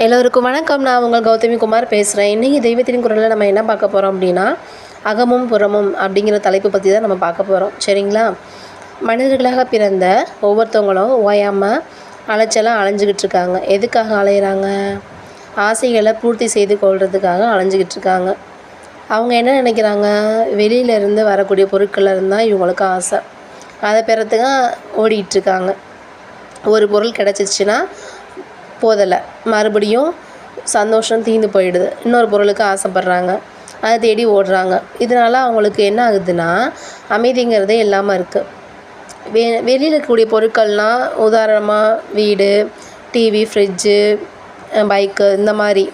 எல்லோருக்கும் வணக்கம். நான் உங்கள் கௌதமி குமார் பேசுகிறேன். இன்றைக்கி தெய்வத்தின் குரலில் நம்ம என்ன பார்க்க போகிறோம் அப்படின்னா, அகமும் புறமும் அப்படிங்கிற தலைப்பு பற்றி தான் நம்ம பார்க்க போகிறோம். சரிங்களா? மனிதர்களாக பிறந்த ஒவ்வொருத்தவங்களும் ஓயாமல் அலைச்சலாக அலைஞ்சிக்கிட்டு இருக்காங்க. எதுக்காக அலையிறாங்க? ஆசைகளை பூர்த்தி செய்து கொள்றதுக்காக அலைஞ்சிக்கிட்டு இருக்காங்க. அவங்க என்ன நினைக்கிறாங்க? வெளியிலேருந்து வரக்கூடிய பொருட்களில் இருந்தால் இவங்களுக்கு ஆசை, அதை பெறத்துக்கு ஓடிக்கிட்டுருக்காங்க. ஒரு பொருள் கிடச்சிச்சின்னா போதலை, மறுபடியும் சந்தோஷம் தீர்ந்து போயிடுது, இன்னொரு பொருளுக்கு ஆசைப்பட்றாங்க, அதை தேடி ஓடுறாங்க. இதனால் அவங்களுக்கு என்ன ஆகுதுன்னா, அமைதிங்கிறதே இல்லாமல் இருக்குது. வெளியில் இருக்கக்கூடிய பொருட்கள்னால் உதாரணமாக வீடு, டிவி, ஃப்ரிட்ஜு, பைக்கு, இந்த மாதிரி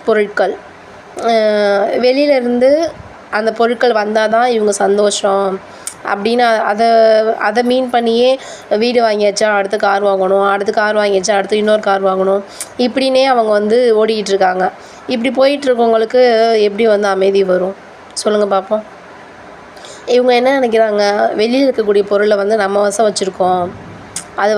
பொருட்கள். வெளியிலேருந்து அந்த பொருட்கள் வந்தால் தான் இவங்க சந்தோஷம் அப்படின்னு அதை மீன் பண்ணியே வீடு வாங்கியாச்சா அடுத்து கார் வாங்கணும், அடுத்து கார் வாங்கியாச்சா அடுத்து இன்னொரு கார் வாங்கணும், இப்படின்னே அவங்க ஓடிக்கிட்டு இருக்காங்க. இப்படி போயிட்டுருக்கவங்களுக்கு எப்படி அமைதி வரும் சொல்லுங்கள் பார்ப்போம். இவங்க என்ன நினைக்கிறாங்க? வெளியில் இருக்கக்கூடிய பொருளை நம்ம வசம் வச்சுருக்கோம் அது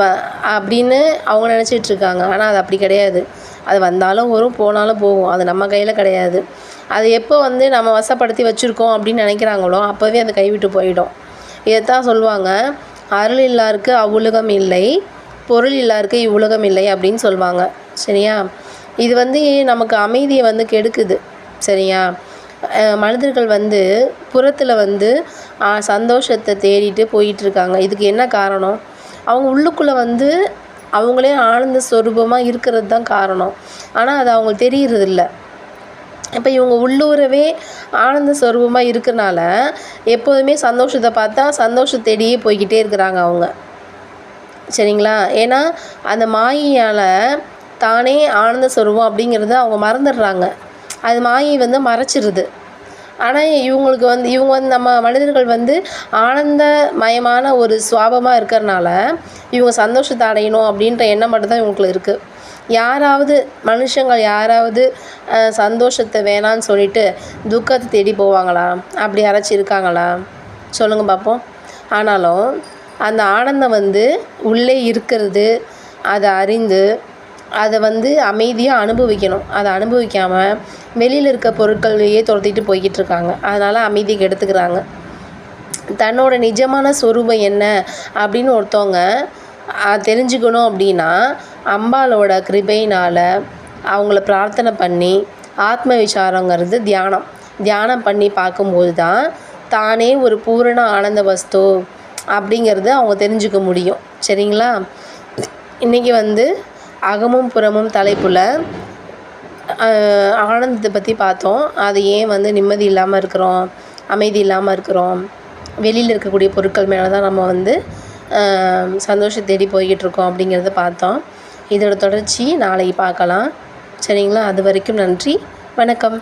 அப்படின்னு அவங்க நினச்சிட்ருக்காங்க. ஆனால் அது அப்படி கிடையாது. அது வந்தாலும் வரும், போனாலும் போகும். அது நம்ம கையில் கிடையாது. அது எப்போ நம்ம வசப்படுத்தி வச்சுருக்கோம் அப்படின்னு நினைக்கிறாங்களோ அப்போவே அது கைவிட்டு போயிடும். இதைத்தான் சொல்லுவாங்க, அருள் இல்லாருக்கு அவ்வுலகம் இல்லை, பொருள் இல்லாருக்கு இவ்வுலகம் இல்லை அப்படின்னு சொல்லுவாங்க. சரியா? இது நமக்கு அமைதியை கெடுக்குது. சரியா? மனிதர்கள் புறத்தில் சந்தோஷத்தை தேடிட்டு போயிட்டுருக்காங்க. இதுக்கு என்ன காரணம்? அவங்க உள்ளுக்குள்ளே அவங்களே ஆனந்த ஸ்வரூபமாக இருக்கிறது தான் காரணம். ஆனால் அது அவங்களுக்கு தெரியறதில்ல. இப்போ இவங்க உள்ளூரவே ஆனந்த ஸ்வரூபமாக இருக்கிறனால எப்போதுமே சந்தோஷத்தை பார்த்தா சந்தோஷத்தை தேடியே போய்கிட்டே இருக்கிறாங்க அவங்க. சரிங்களா? ஏன்னா அந்த மாயையால் தானே ஆனந்த ஸ்வரூபம் அப்படிங்கிறத அவங்க மறந்துடுறாங்க. அது மாயை மறைச்சிருது. ஆனால் இவங்களுக்கு இவங்க நம்ம மனிதர்கள் ஆனந்தமயமான ஒரு சுவாபமாக இருக்கிறனால இவங்க சந்தோஷத்தை அடையணும் அப்படின்ற எண்ணம் மட்டும்தான் இவங்களுக்கு இருக்குது. மனுஷங்கள் யாராவது சந்தோஷத்தை வேணான்னு சொல்லிட்டு துக்கத்தை தேடி போவாங்களா? அப்படி யாராச்சும் இருக்காங்களா? சொல்லுங்கள் பார்ப்போம். ஆனாலும் அந்த ஆனந்தம் உள்ளே இருக்கிறது, அதை அறிந்து அதை அமைதியாக அனுபவிக்கணும். அதை அனுபவிக்காமல் வெளியில் இருக்க பொருட்களையே துரத்திட்டு போய்கிட்டு இருக்காங்க. அதனால் அமைதியை கெடுத்துக்கிறாங்க. தன்னோட நிஜமான ஸ்வரூபம் என்ன அப்படின்னு ஒருத்தவங்க தெரிஞ்சுக்கணும் அப்படின்னா அம்பாலோட கிருபையினால் அவங்கள பிரார்த்தனை பண்ணி ஆத்ம விசாரங்கிறது தியானம் பண்ணி பார்க்கும்போது தான் தானே ஒரு பூரண ஆனந்த வஸ்து அப்படிங்கிறது அவங்க தெரிஞ்சுக்க முடியும். சரிங்களா? இன்றைக்கி அகமும் புறமும் தலைப்பில் ஆனந்தத்தை பற்றி பார்த்தோம். அது ஏன் நிம்மதி இல்லாமல் இருக்கிறோம், அமைதி இல்லாமல் இருக்கிறோம், வெளியில் இருக்கக்கூடிய பொருட்கள் மேலே தான் நம்ம சந்தோஷத்தை தேடி போய்கிட்டு இருக்கோம் அப்படிங்கிறத பார்த்தோம். இதோட தொடர்ச்சி நாளைக்கு பார்க்கலாம். சரிங்களா? அது வரைக்கும் நன்றி, வணக்கம்.